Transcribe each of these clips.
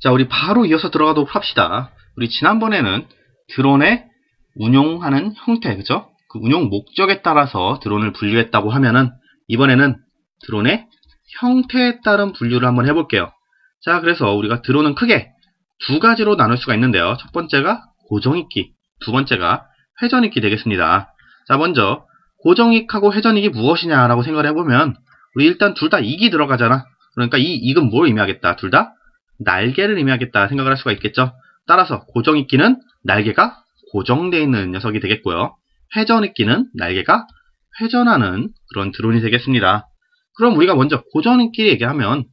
자, 우리 바로 이어서 들어가도록 합시다. 우리 지난번에는 드론의 운용하는 형태, 그죠? 그 운용 목적에 따라서 드론을 분류했다고 하면은 이번에는 드론의 형태에 따른 분류를 한번 해볼게요. 자, 그래서 우리가 드론은 크게 두 가지로 나눌 수가 있는데요. 첫 번째가 고정익기, 두 번째가 회전익기 되겠습니다. 자, 먼저 고정익하고 회전익이 무엇이냐라고 생각을 해보면 우리 일단 둘 다 익이 들어가잖아. 그러니까 이 익은 뭘 의미하겠다? 둘 다 날개를 의미하겠다 생각을 할 수가 있겠죠. 따라서 고정익기는 날개가 고정되어 있는 녀석이 되겠고요. 회전익기는 날개가 회전하는 그런 드론이 되겠습니다. 그럼 우리가 먼저 고정익기 얘기하면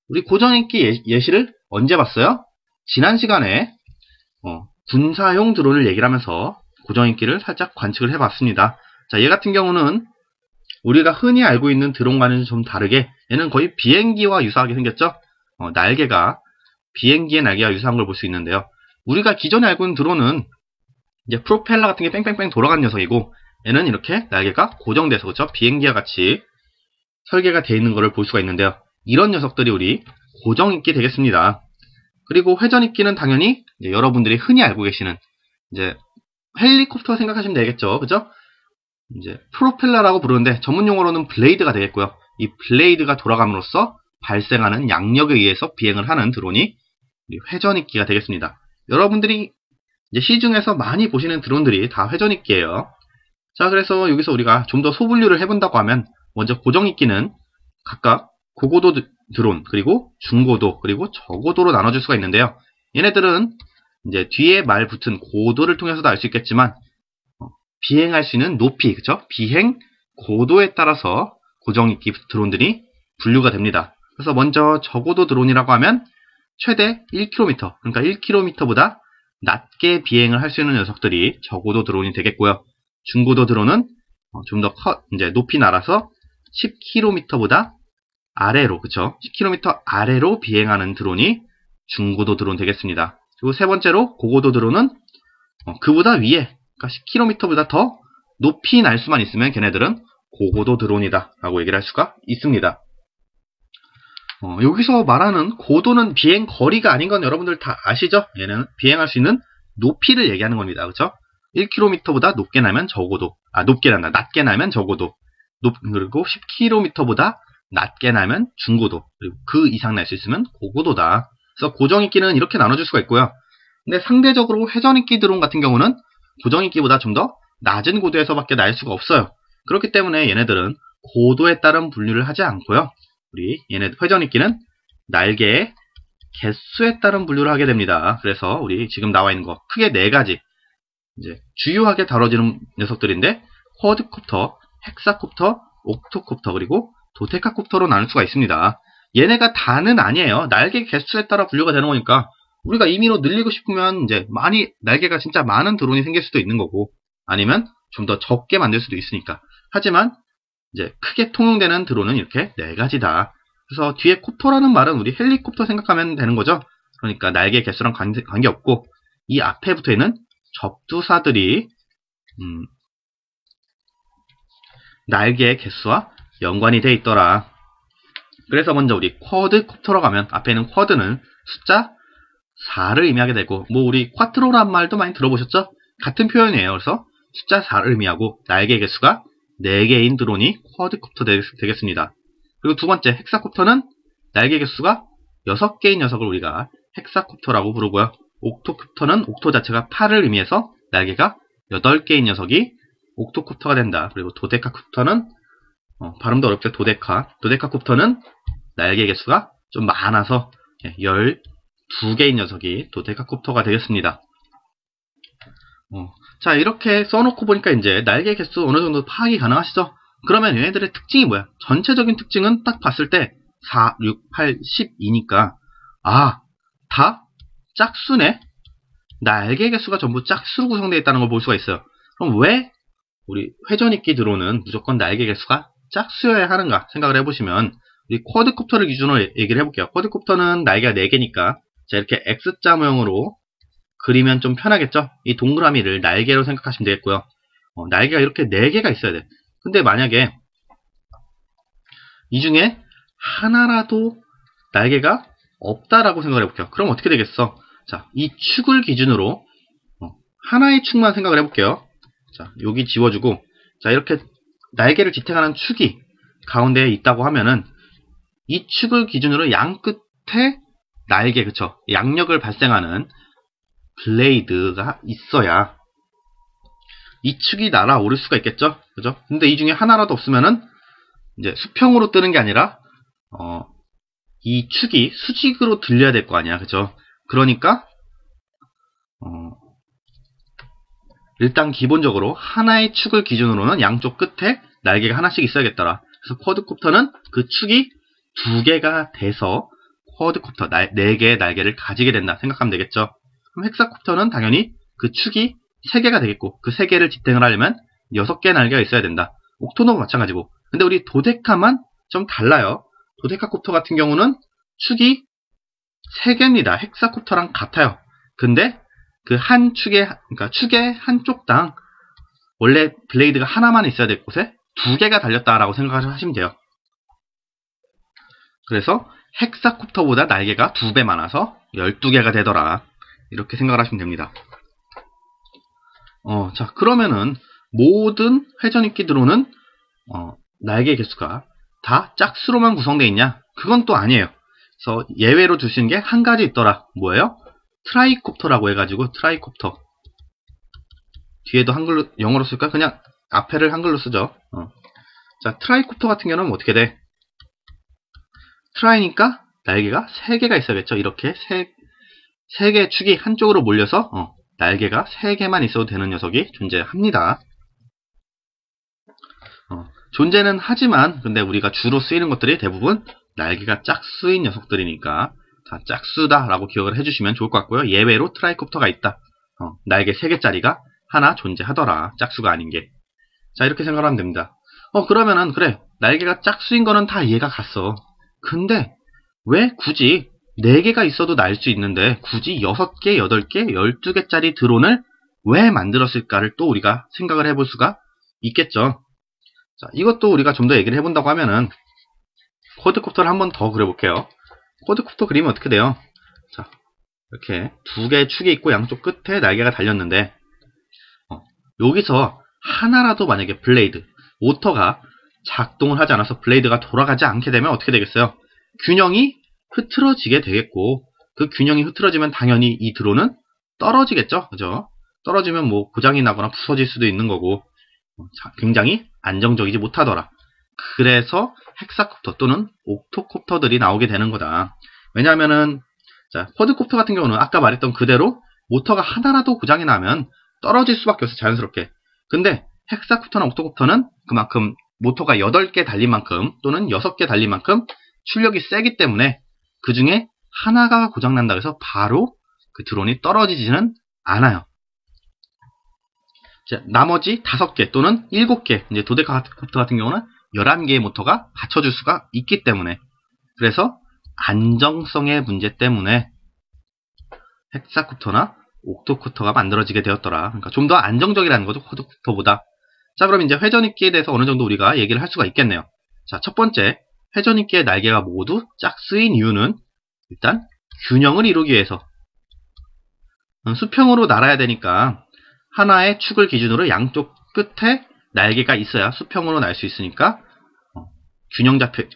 우리 고정익기 예시를 언제 봤어요? 지난 시간에 군사용 드론을 얘기를 하면서 고정익기를 살짝 관측을 해봤습니다. 자, 얘 같은 경우는 우리가 흔히 알고 있는 드론과는 좀 다르게 얘는 거의 비행기와 유사하게 생겼죠. 날개가 비행기의 날개와 유사한 걸 볼 수 있는데요. 우리가 기존에 알고 있는 드론은 이제 프로펠러 같은 게 뺑뺑뺑 돌아가는 녀석이고 얘는 이렇게 날개가 고정돼서 그렇죠? 비행기와 같이 설계가 되어 있는 것을 볼 수가 있는데요. 이런 녀석들이 우리 고정익기 되겠습니다. 그리고 회전익기는 당연히 이제 여러분들이 흔히 알고 계시는 이제 헬리콥터 생각하시면 되겠죠. 그죠? 이제 프로펠러라고 부르는데 전문 용어로는 블레이드가 되겠고요. 이 블레이드가 돌아감으로써 발생하는 양력에 의해서 비행을 하는 드론이 회전익기가 되겠습니다. 여러분들이 이제 시중에서 많이 보시는 드론들이 다 회전익기예요. 자, 그래서 여기서 우리가 좀 더 소분류를 해본다고 하면 먼저 고정익기는 각각 고고도 드론, 그리고 중고도, 그리고 저고도로 나눠줄 수가 있는데요. 얘네들은 이제 뒤에 말 붙은 고도를 통해서도 알 수 있겠지만 비행할 수 있는 높이, 그쵸? 비행 고도에 따라서 고정익기 드론들이 분류가 됩니다. 그래서 먼저 저고도 드론이라고 하면 최대 1km, 그러니까 1km보다 낮게 비행을 할 수 있는 녀석들이 저고도 드론이 되겠고요. 중고도 드론은 좀 더 이제 높이 날아서 10km보다 아래로, 그쵸? 10km 아래로 비행하는 드론이 중고도 드론 되겠습니다. 그리고 세 번째로 고고도 드론은 그보다 위에, 그러니까 10km보다 더 높이 날 수만 있으면 걔네들은 고고도 드론이다 라고 얘기를 할 수가 있습니다. 여기서 말하는 고도는 비행 거리가 아닌 건 여러분들 다 아시죠? 얘는 비행할 수 있는 높이를 얘기하는 겁니다. 그쵸? 1km보다 높게 나면 저고도, 높게 난다. 낮게 나면 저고도, 그리고 10km보다 낮게 나면 중고도, 그리고 그 이상 날 수 있으면 고고도다. 그래서 고정익기는 이렇게 나눠줄 수가 있고요. 근데 상대적으로 회전익기 드론 같은 경우는 고정익기보다 좀 더 낮은 고도에서밖에 날 수가 없어요. 그렇기 때문에 얘네들은 고도에 따른 분류를 하지 않고요. 우리 얘네 회전익기는 날개의 개수에 따른 분류를 하게 됩니다. 그래서 우리 지금 나와 있는 거 크게 네 가지 이제 주요하게 다뤄지는 녀석들인데 쿼드콥터, 헥사콥터, 옥토콥터, 그리고 도데카콥터로 나눌 수가 있습니다. 얘네가 다는 아니에요. 날개 개수에 따라 분류가 되는 거니까 우리가 임의로 늘리고 싶으면 이제 날개가 진짜 많은 드론이 생길 수도 있는 거고 아니면 좀 더 적게 만들 수도 있으니까. 하지만 이제 크게 통용되는 드론은 이렇게 네 가지다. 그래서 뒤에 콥터라는 말은 우리 헬리콥터 생각하면 되는 거죠. 그러니까 날개 개수랑 관계없고 이 앞에 붙어 있는 접두사들이 날개의 개수와 연관이 돼 있더라. 그래서 먼저 우리 쿼드콥터로 가면 앞에 있는 쿼드는 숫자 4를 의미하게 되고 우리 쿼트로란 말도 많이 들어보셨죠? 같은 표현이에요. 그래서 숫자 4를 의미하고 날개 개수가 4개인 드론이 쿼드콥터 되겠습니다. 그리고 두 번째 헥사콥터는 날개 개수가 6개인 녀석을 우리가 헥사콥터라고 부르고요. 옥토콥터는 옥토 자체가 8을 의미해서 날개가 8개인 녀석이 옥토콥터가 된다. 그리고 도데카콥터는 발음도 어렵죠. 도데카콥터는 날개 개수가 좀 많아서 12개인 녀석이 도데카콥터가 되겠습니다. 자, 이렇게 써놓고 보니까 이제 날개 개수 어느 정도 파악이 가능하시죠? 그러면 얘네들의 특징이 뭐야? 전체적인 특징은 딱 봤을 때 4, 6, 8, 12니까 다 짝수네? 날개 개수가 전부 짝수로 구성되어 있다는 걸 볼 수가 있어요. 그럼 왜 우리 회전익기 드론은 무조건 날개 개수가 짝수여야 하는가 생각을 해보시면 우리 쿼드콥터를 기준으로 얘기를 해볼게요. 쿼드콥터는 날개가 4개니까 자, 이렇게 X자 모형으로 그리면 좀 편하겠죠? 이 동그라미를 날개로 생각하시면 되겠고요. 날개가 이렇게 4개가 있어야 돼. 근데 만약에 이 중에 하나라도 날개가 없다라고 생각을 해볼게요. 그럼 어떻게 되겠어? 자, 이 축을 기준으로 하나의 축만 생각을 해볼게요. 자, 여기 지워주고, 자, 이렇게 날개를 지탱하는 축이 가운데에 있다고 하면은 이 축을 기준으로 양 끝에 날개, 그쵸? 양력을 발생하는 블레이드가 있어야 이 축이 날아오를 수가 있겠죠? 그죠? 근데 이 중에 하나라도 없으면은 이제 수평으로 뜨는 게 아니라 이 축이 수직으로 들려야 될 거 아니야, 그죠? 그러니까 일단 기본적으로 하나의 축을 기준으로는 양쪽 끝에 날개가 하나씩 있어야겠더라. 그래서 쿼드콥터는 그 축이 2개가 돼서 쿼드콥터 4개의 날개를 가지게 된다 생각하면 되겠죠. 그럼 헥사콥터는 당연히 그 축이 3개가 되겠고, 그 3개를 지탱을 하려면 6개의 날개가 있어야 된다. 옥토노도 마찬가지고. 근데 우리 도데카만 좀 달라요. 도데카콥터 같은 경우는 축이 3개입니다. 헥사콥터랑 같아요. 근데 그 한 축의, 그러니까 축의 한쪽당 원래 블레이드가 하나만 있어야 될 곳에 2개가 달렸다라고 생각하시면 돼요. 그래서 헥사콥터보다 날개가 2배 많아서 12개가 되더라. 이렇게 생각을 하시면 됩니다. 자, 그러면은 모든 회전익기 드론은 날개 개수가 다 짝수로만 구성되어 있냐? 그건 또 아니에요. 그래서 예외로 둘 수 있는 게 한 가지 있더라. 뭐예요? 트라이콥터라고 해가지고 트라이콥터. 뒤에도 한글로 영어로 쓸까? 그냥 앞에를 한글로 쓰죠. 자, 트라이콥터 같은 경우는 어떻게 돼? 트라이니까 날개가 3개가 있어야겠죠. 이렇게 3개의 축이 한쪽으로 몰려서 날개가 3개만 있어도 되는 녀석이 존재합니다. 존재는 하지만 근데 우리가 주로 쓰이는 것들이 대부분 날개가 짝수인 녀석들이니까 다 짝수다라고 기억을 해주시면 좋을 것 같고요. 예외로 트라이콥터가 있다. 날개 3개짜리가 하나 존재하더라. 짝수가 아닌 게. 자, 이렇게 생각하면 됩니다. 그러면은 그래, 날개가 짝수인 거는 다 이해가 갔어. 근데 왜 굳이 4개가 있어도 날 수 있는데 굳이 6개, 8개, 12개짜리 드론을 왜 만들었을까를 또 우리가 생각을 해볼 수가 있겠죠. 자, 이것도 우리가 좀 더 얘기를 해본다고 하면은 쿼드콥터를 한번 더 그려볼게요. 쿼드콥터 그리면 어떻게 돼요? 자, 이렇게 2개의 축이 있고 양쪽 끝에 날개가 달렸는데 여기서 하나라도 만약에 블레이드, 모터가 작동을 하지 않아서 블레이드가 돌아가지 않게 되면 어떻게 되겠어요? 균형이 흐트러지게 되겠고, 그 균형이 흐트러지면 당연히 이 드론은 떨어지겠죠? 그죠? 떨어지면 뭐 고장이 나거나 부서질 수도 있는 거고, 굉장히 안정적이지 못하더라. 그래서 헥사콥터 또는 옥토콥터들이 나오게 되는 거다. 왜냐하면은 자, 쿼드콥터 같은 경우는 아까 말했던 그대로 모터가 하나라도 고장이 나면 떨어질 수밖에 없어, 자연스럽게. 근데 헥사콥터나 옥토콥터는 그만큼 모터가 8개 달린 만큼 또는 6개 달린 만큼 출력이 세기 때문에 그 중에 하나가 고장난다 해서 바로 그 드론이 떨어지지는 않아요. 자, 나머지 5개 또는 7개, 이제 도데카콥터 같은 경우는 11개의 모터가 받쳐줄 수가 있기 때문에, 그래서 안정성의 문제 때문에 헥사콥터나 옥토콥터가 만들어지게 되었더라. 그러니까 좀 더 안정적이라는 거죠, 쿼드콥터보다. 자, 그럼 이제 회전익기에 대해서 어느 정도 우리가 얘기를 할 수가 있겠네요. 자, 첫 번째, 회전익기의 날개가 모두 짝수인 이유는 일단 균형을 이루기 위해서 수평으로 날아야 되니까 하나의 축을 기준으로 양쪽 끝에 날개가 있어야 수평으로 날 수 있으니까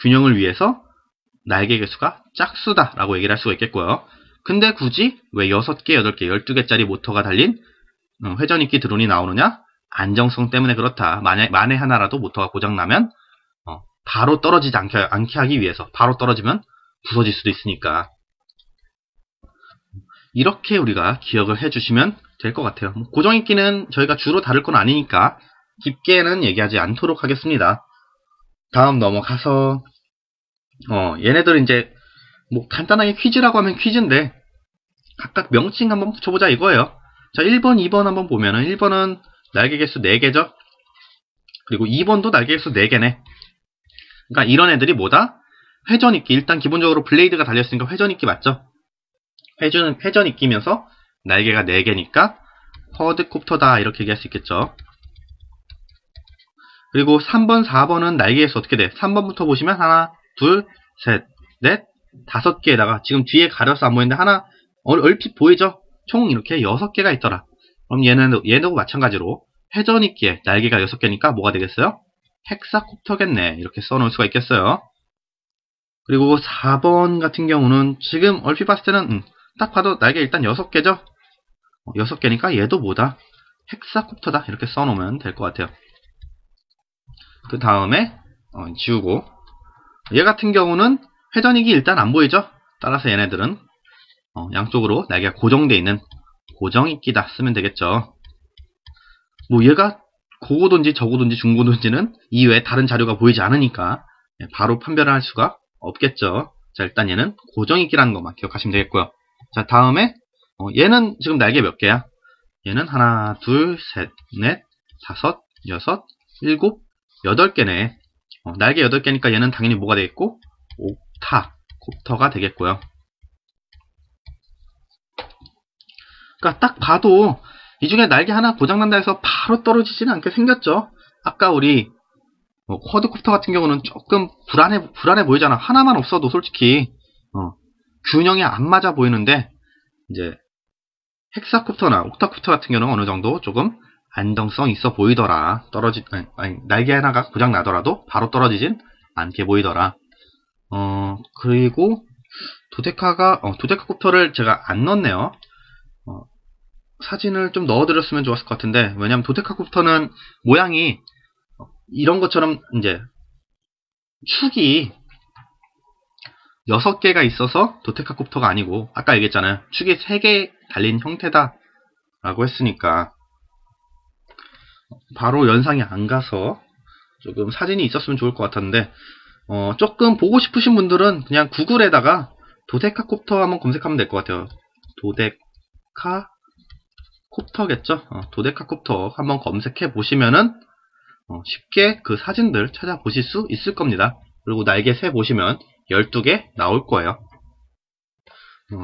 균형을 위해서 날개 개수가 짝수다라고 얘기를 할 수가 있겠고요. 근데 굳이 왜 6개, 8개, 12개짜리 모터가 달린 회전익기 드론이 나오느냐? 안정성 때문에 그렇다. 만에 하나라도 모터가 고장나면 바로 떨어지지 않게 하기 위해서, 바로 떨어지면 부서질 수도 있으니까. 이렇게 우리가 기억을 해주시면 될 것 같아요. 고정익기는 저희가 주로 다룰 건 아니니까 깊게는 얘기하지 않도록 하겠습니다. 다음 넘어가서 얘네들 이제 뭐 간단하게 퀴즈라고 하면 퀴즈인데 각각 명칭 한번 붙여보자 이거예요. 자, 1번, 2번 한번 보면은 1번은 날개 개수 4개죠. 그리고 2번도 날개 개수 4개네. 그러니까 이런 애들이 뭐다? 회전익기. 일단 기본적으로 블레이드가 달렸으니까 회전익기 맞죠? 회전익기면서 날개가 4개니까 쿼드콥터다 이렇게 얘기할 수 있겠죠. 그리고 3번, 4번은 날개 개수 어떻게 돼? 3번부터 보시면 하나, 둘, 셋, 넷, 5개에다가 지금 뒤에 가려서 안 보이는데 하나 얼핏 보이죠? 총 이렇게 6개가 있더라. 그럼 얘도 마찬가지로 회전 있기에 날개가 6개니까 뭐가 되겠어요? 헥사콥터겠네. 이렇게 써놓을 수가 있겠어요. 그리고 4번 같은 경우는 지금 얼핏 봤을 때는 딱 봐도 날개 일단 6개죠? 6개니까 얘도 뭐다? 헥사콥터다. 이렇게 써놓으면 될 것 같아요. 그 다음에 지우고 얘 같은 경우는 회전익이 일단 안 보이죠? 따라서 얘네들은 양쪽으로 날개가 고정되어 있는 고정익기다 쓰면 되겠죠. 뭐 얘가 고고든지 저고든지 중고든지는 이외에 다른 자료가 보이지 않으니까 바로 판별을 할 수가 없겠죠. 자, 일단 얘는 고정익기라는 것만 기억하시면 되겠고요. 자, 다음에 얘는 지금 날개 몇 개야? 얘는 하나, 둘, 셋, 넷, 다섯, 여섯, 일곱, 8개네. 날개 8개니까 얘는 당연히 뭐가 되겠고? 옥타콥터가 되겠고요. 그러니까 딱 봐도 이 중에 날개 하나 고장난다 해서 바로 떨어지지는 않게 생겼죠. 아까 우리 쿼드콥터 같은 경우는 조금 불안해 보이잖아. 하나만 없어도 솔직히 균형이 안 맞아 보이는데 이제 헥사콥터나 옥타콥터 같은 경우는 어느 정도 조금 안정성 있어 보이더라. 날개 하나가 고장 나더라도 바로 떨어지진 않게 보이더라. 그리고 도데카콥터를 제가 안 넣었네요. 사진을 좀 넣어드렸으면 좋았을 것 같은데, 왜냐면 도데카콥터는 모양이 이런 것처럼 이제 축이 6개가 있어서 도데카콥터가 아니고, 아까 얘기했잖아요. 축이 3개 달린 형태다 라고 했으니까 바로 연상이 안 가서 조금 사진이 있었으면 좋을 것 같았는데, 조금 보고 싶으신 분들은 그냥 구글에다가 도데카콥터 한번 검색하면 될 것 같아요. 도데카콥터겠죠? 도데카콥터 한번 검색해 보시면은 쉽게 그 사진들 찾아보실 수 있을 겁니다. 그리고 날개 세 보시면 12개 나올 거예요.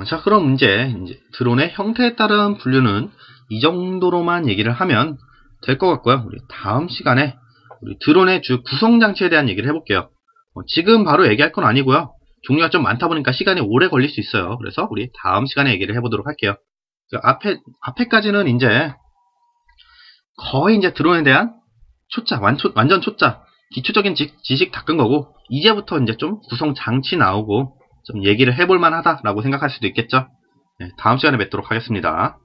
자, 그럼 이제 드론의 형태에 따른 분류는 이 정도로만 얘기를 하면 될 것 같고요. 우리 다음 시간에 우리 드론의 주 구성장치에 대한 얘기를 해볼게요. 지금 바로 얘기할 건 아니고요. 종류가 좀 많다 보니까 시간이 오래 걸릴 수 있어요. 그래서 우리 다음 시간에 얘기를 해보도록 할게요. 앞에까지는 이제 거의 이제 드론에 대한 완전 초짜, 기초적인 지식 다 끈 거고, 이제부터 이제 좀 구성 장치 나오고 좀 얘기를 해볼 만하다라고 생각할 수도 있겠죠. 네, 다음 시간에 뵙도록 하겠습니다.